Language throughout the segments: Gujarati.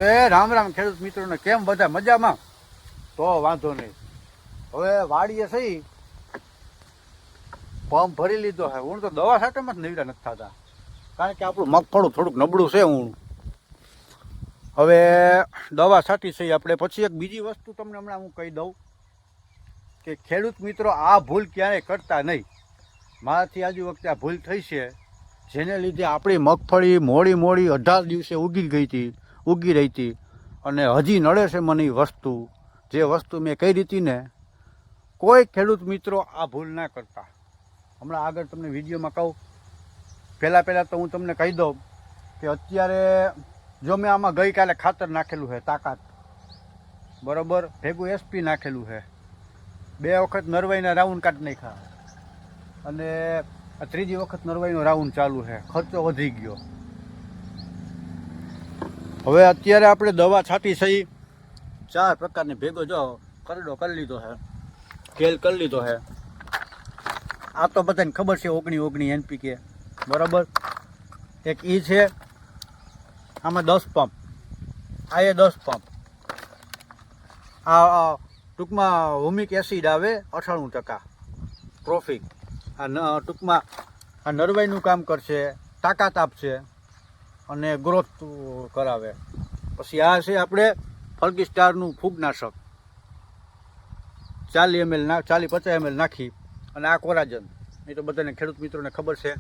રામ રામ ખેડૂત મિત્રોને, કેમ બધા મજામાં? તો વાંધો નહીં. હવે વાડીએ સહી પંપ ભરી લીધો હે. હું તો દવા છાંટવામાં જ નીવડા નથી થતા, કારણ કે આપણું મગફળું થોડુંક નબળું છે. હું હવે દવા છાંટી સહી આપણે. પછી એક બીજી વસ્તુ તમને હમણાં હું કહી દઉં કે ખેડૂત મિત્રો આ ભૂલ ક્યારેય કરતા નહીં. મારાથી આજુ વખતે આ ભૂલ થઈ છે, જેને લીધે આપણી મગફળી મોડી 18 દિવસે ઉગી રહી હતી અને હજી નડે છે મને એ વસ્તુ. જે વસ્તુ મેં કરી હતી ને, કોઈ ખેડૂત મિત્રો આ ભૂલ ના કરતા. હમણાં આગળ તમને વિડીયોમાં કહું. પહેલાં તો હું તમને કહી દઉં કે અત્યારે જો મેં આમાં ગઈકાલે ખાતર નાખેલું છે તાકાત, બરાબર, ભેગું SP નાખેલું છે, 2 વખત નરવાઈના રાઉન્ડ કાઢી નાખ્યા અને આ 3જી વખત નરવાઈનો રાઉન્ડ ચાલુ છે. ખર્ચો વધી ગયો. હવે અત્યારે આપણે દવા છાંટી સહી 4 પ્રકારની ભેગો જો કરડો કરી લીધો છે, ખેલ કરી લીધો છે. આ તો બધાને ખબર છે 19 NPK, બરાબર. એક ઈ છે, આમાં 10 પંપ, આ એ 10 પંપ. આ ટૂંકમાં હુમિક એસિડ આવે 98%, ટ્રોફિક. આ ટૂંકમાં આ નરવાઈનું કામ કરશે, તાકાત આપશે અને ગ્રોથ કરાવે. પછી આ છે આપણે ફલ્ગી સ્ટારનું ફૂગનાશક, 40 ml 50 ml નાખી. અને આ કોરાજન, એ તો બધાને ખેડૂત મિત્રોને ખબર છે.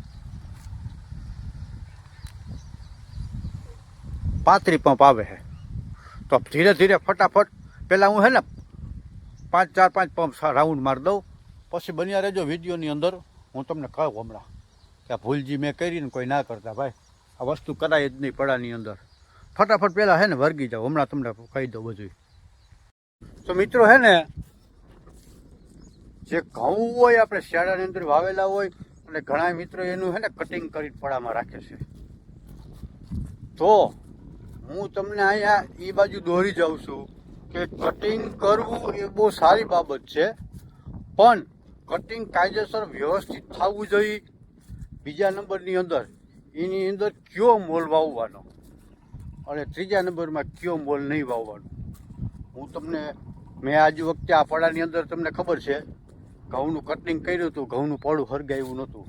35 પંપ આવે છે. તો ધીરે ધીરે ફટાફટ પહેલાં હું છે ને 4-5 પંપ રાઉન્ડ મારી દઉં. પછી બન્યા રહેજો વિડીયોની અંદર. હું તમને કહું હમણાં કે આ ભૂલજી મેં કરીને કોઈ ના કરતા ભાઈ. આ વસ્તુ કરાય જ નહીં પડાની અંદર. ફટાફટ પહેલાં છે ને વર્ગી જાઓ. હમણાં તમને કહી દઉં બધું. તો મિત્રો છે ને, જે ઘઉં હોય આપણે શિયાળાની અંદર વાવેલા હોય, અને ઘણા મિત્રો એનું છે ને કટિંગ કરીને પડામાં રાખે છે. તો હું તમને અહીંયા એ બાજુ દોરી જાઉં છું કે કટિંગ કરવું એ બહુ સારી બાબત છે, પણ કટિંગ કાયદેસર વ્યવસ્થિત થવું જોઈએ. બીજા નંબરની અંદર એની અંદર કયો મોલ વાવવાનો અને 3જા નંબરમાં કયો મોલ નહીં વાવવાનો. હું તમને મેં આજ વખતે આ પડાની અંદર તમને ખબર છે ઘઉંનું કટિંગ કર્યું હતું, ઘઉંનું પડું હરગાયું નહોતું.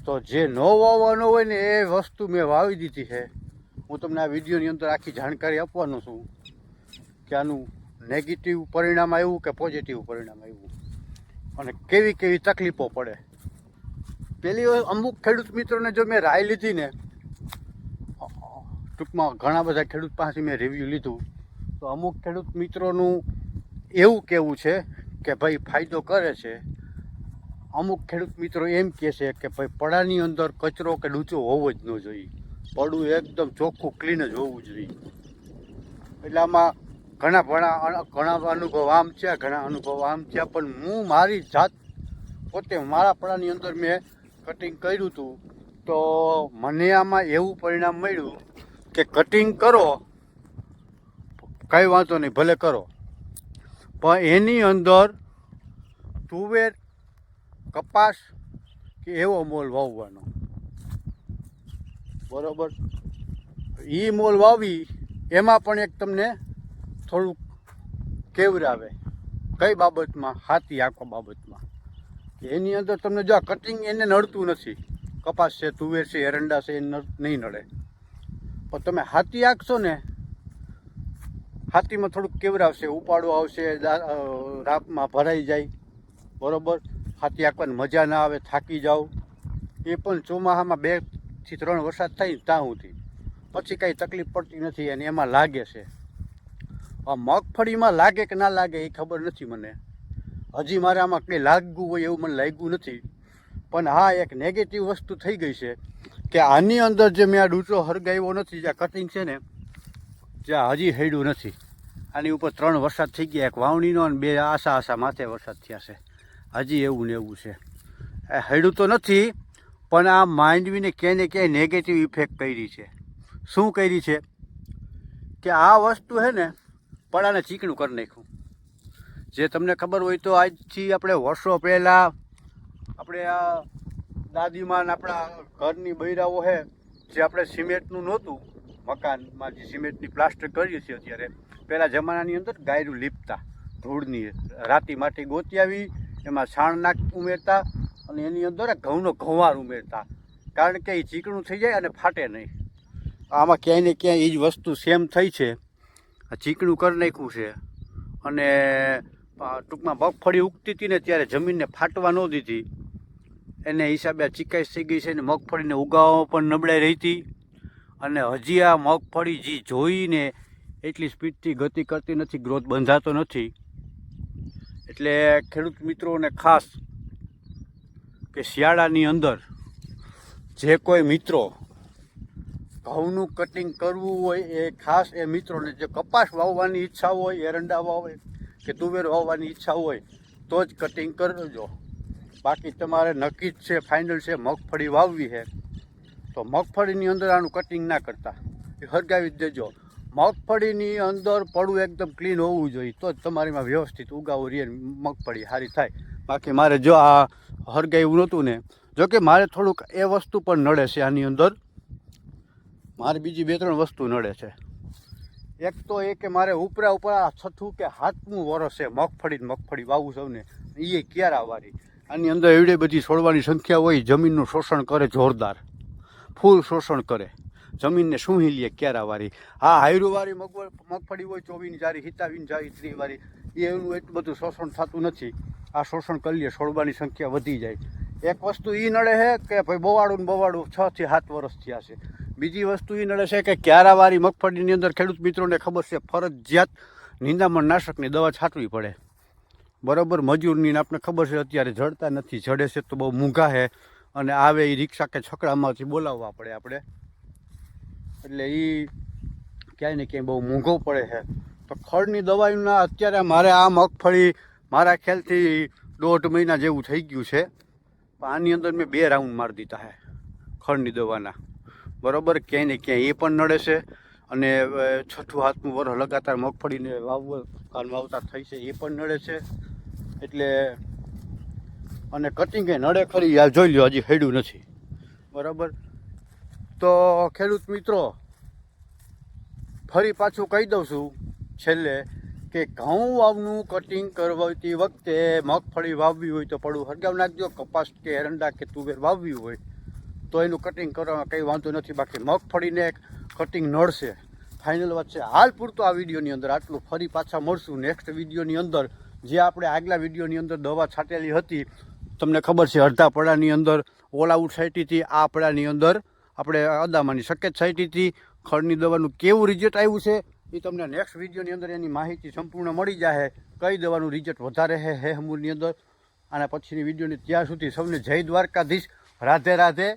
તો જે ન વાવવાનો હોય ને એ વસ્તુ મેં વાવી દીધી છે. હું તમને આ વિડીયોની અંદર આખી જાણકારી આપવાનો છું કે આનું નેગેટિવ પરિણામ આવ્યું કે પોઝિટિવ પરિણામ આવ્યું અને કેવી કેવી તકલીફો પડે. પેલી અમુક ખેડૂત મિત્રોને જો મેં રાય લીધી ને, ટૂંકમાં ઘણા બધા ખેડૂત પાસે મેં રિવ્યૂ લીધું, તો અમુક ખેડૂત મિત્રોનું એવું કહેવું છે કે ભાઈ ફાયદો કરે છે. અમુક ખેડૂત મિત્રો એમ કહે છે કે ભાઈ પડાની અંદર કચરો કે ડૂચો હોવો જ ન જોઈએ, પડું એકદમ ચોખ્ખું ક્લીન જ હોવું જોઈએ. એટલે આમાં ઘણા અનુભવ આમ છે, ઘણા અનુભવ આમ છે. પણ હું મારી જાત પોતે મારા પડાની અંદર મેં કટિંગ કર્યું હતું, તો મને આમાં એવું પરિણામ મળ્યું કે કટિંગ કરો કંઈ વાંધો નહીં, ભલે કરો, પણ એની અંદર તુવેર, કપાસ કે એવો મોલ વાવવાનો, બરાબર. એ મોલ વાવી એમાં પણ એક તમને થોડુંક કેવરાવે. કઈ બાબતમાં? હાથી આંખો બાબતમાં. એની અંદર તમને જો આ કટિંગ એને નડતું નથી. કપાસ છે, તુવેર છે, એરંડા છે, એ નહીં નડે. પણ તમે હાથી આંકશો ને, હાથીમાં થોડુંક કેવરાવશે, ઉપાડો આવશે, રાપમાં ભરાઈ જાય, બરાબર. હાથી આંકવાની મજા ના આવે, થાકી જાઓ. એ પણ ચોમાસામાં 2 થી 3 વરસાદ થાય ત્યાં સુધી, પછી કાંઈ તકલીફ પડતી નથી. અને એમાં લાગે છે. આ મગફળીમાં લાગે કે ના લાગે એ ખબર નથી મને. હજી મારે આમાં કંઈ લાગવું હોય એવું મને લાગ્યું નથી. પણ હા, એક નેગેટિવ વસ્તુ થઈ ગઈ છે કે આની અંદર જે મેં આ ડૂચો હરગાવ્યો નથી, જે કટિંગ છે ને, જ્યાં હજી હૈડું નથી. આની ઉપર 3 વરસાદ થઈ ગયા, એક વાવણીનો અને 2 આશા માથે વરસાદ થયા છે. હજી એવું ને એવું છે. એ હૈડું તો નથી, પણ આ માંડવીને ક્યાંય ને ક્યાંય નેગેટિવ ઇફેક્ટ કરી છે. શું કરી છે કે આ વસ્તુ છે ને પડાને ચીકણું કરી નાખ્યું. જે તમને ખબર હોય તો આજથી આપણે વર્ષો પહેલાં આપણે આ દાદીમાં આપણા ઘરની બૈરાઓ છે, જે આપણે સિમેન્ટનું નહોતું, મકાનમાં જે સિમેન્ટની પ્લાસ્ટર કરીએ છીએ અત્યારે, પહેલાં જમાનાની અંદર ગાયરું લીપતા ધૂળની, રાતી માટી ગોતી આવી, એમાં છાણ ઉમેરતા અને એની અંદર ઘઉંનો ઘઉંવાર ઉમેરતા, કારણ કે એ ચીકણું થઈ જાય અને ફાટે નહીં. આમાં ક્યાંય ને ક્યાંય એ જ વસ્તુ સેમ થઈ છે. આ ચીકણું કરી નાખ્યું છે અને ટૂંકમાં મગફળી ઉગતી હતી ને ત્યારે જમીનને ફાટવા ન દીધી, એને હિસાબે આ ચીકાશ થઈ ગઈ છે ને મગફળીને ઉગાવવામાં પણ નબળાઈ રહી હતી. અને હજી આ મગફળી જે જોઈને એટલી સ્પીડથી ગતિ કરતી નથી, ગ્રોથ બંધાતો નથી. એટલે ખેડૂત મિત્રોને ખાસ કે શિયાળાની અંદર જે કોઈ મિત્રો ઘઉંનું કટિંગ કરવું હોય એ ખાસ એ મિત્રોને, જે કપાસ વાવવાની ઈચ્છા હોય, એરંડા વાવે કે તુવેર વાવવાની ઈચ્છા હોય તો જ કટિંગ કરજો. બાકી તમારે નક્કી જ છે, ફાઇનલ છે મગફળી વાવવી છે તો મગફળીની અંદર આનું કટિંગ ના કરતા, એ હરગાવી જ દેજો. મગફળીની અંદર પડવું એકદમ ક્લીન હોવું જોઈએ તો જ તમારીમાં વ્યવસ્થિત ઉગાવો રહે, મગફળી સારી થાય. બાકી મારે જો આ હરગાવ્યું નહોતું ને, જોકે મારે થોડુંક એ વસ્તુ પણ નડે છે આની અંદર, મારે બીજી 2-3 વસ્તુ નડે છે. એક તો એ કે મારે ઉપરા આ 6થું કે 7મું વર્ષ છે મગફળી વાવું છું ને, એ ક્યારાવાળી. આની અંદર એવડી બધી છોડવાની સંખ્યા હોય, જમીનનું શોષણ કરે જોરદાર, ફૂલ શોષણ કરે, જમીનને સૂંઘી લે ક્યારાવાળી. હા, હાયરુવાળી મગફળી હોય 24 જારી, 27 જારી, 30 વાળી, એનું એટલું બધું શોષણ થતું નથી. આ શોષણ કરી લે, છોડવાની સંખ્યા વધી જાય. એક વસ્તુ એ નડે છે કે ભાઈ બવાડું 6 થી 7 વર્ષ થયા છે. બીજી વસ્તુ એ નડે છે કે ક્યારાવાળી મગફળીની અંદર ખેડૂત મિત્રોને ખબર છે ફરજિયાત નિંદામણ નાશકની દવા છાંટવી પડે, બરાબર. મજૂરની આપણે ખબર છે અત્યારે જડતા નથી, જડે છે તો બહુ મૂંઘા છે અને આવે એ રિક્ષા કે છકડામાંથી બોલાવવા પડે આપણે, એટલે એ ક્યાંય ને ક્યાંય બહુ મોંઘો પડે છે. તો ખડની દવાઈના અત્યારે મારે આ મગફળી મારા ખ્યાલથી 1.5 મહિના જેવું થઈ ગયું છે, પણ આની અંદર મેં 2 રાઉન્ડ મારી દીધા છે ખડની દવાના, બરાબર. ક્યાંય ને ક્યાંય એ પણ નડે છે. અને 6થું 7મું વર્ષ લગાતાર મગફળીને વાવતા થઈ છે, એ પણ નડે છે. એટલે અને કટિંગ એ નડે ખરી, આ જોઈ લો હજી હેડ્યું નથી, બરાબર. તો ખેડૂત મિત્રો ફરી પાછું કહી દઉં છું છેલ્લે કે ઘઉં વાવનું કટિંગ કરવાતી વખતે મગફળી વાવવી હોય તો પડવું હરગાવ નાખજો. કપાસ કે એરંડા કે તુવેર વાવવી હોય તો એનું કટિંગ કરવામાં કંઈ વાંધો નથી. બાકી મગફળીને કટિંગ નડશે, ફાઇનલ વાત છે. હાલ પૂરતો આ વિડીયોની અંદર આટલું. ફરી પાછા મળશું નેક્સ્ટ વિડીયોની અંદર, જે આપણે આગલા વિડીયોની અંદર દવા છાંટેલી હતી. તમને ખબર છે અડધા પડાની અંદર ઓલ આઉટ છાંટી હતી, આ પડાની અંદર આપણે અદામાની સકેત છાંટી હતી. ખડની દવાનું કેવું રિઝલ્ટ આવ્યું છે એ તમને નેક્સ્ટ વિડીયોની અંદર એની માહિતી સંપૂર્ણ મળી જાય, કઈ દવાનું રિઝલ્ટ વધારે છે હમૂરની અંદર. આના પછીની વિડીયોની ત્યાં સુધી સૌને જય દ્વારકાધીશ, રાધે રાધે.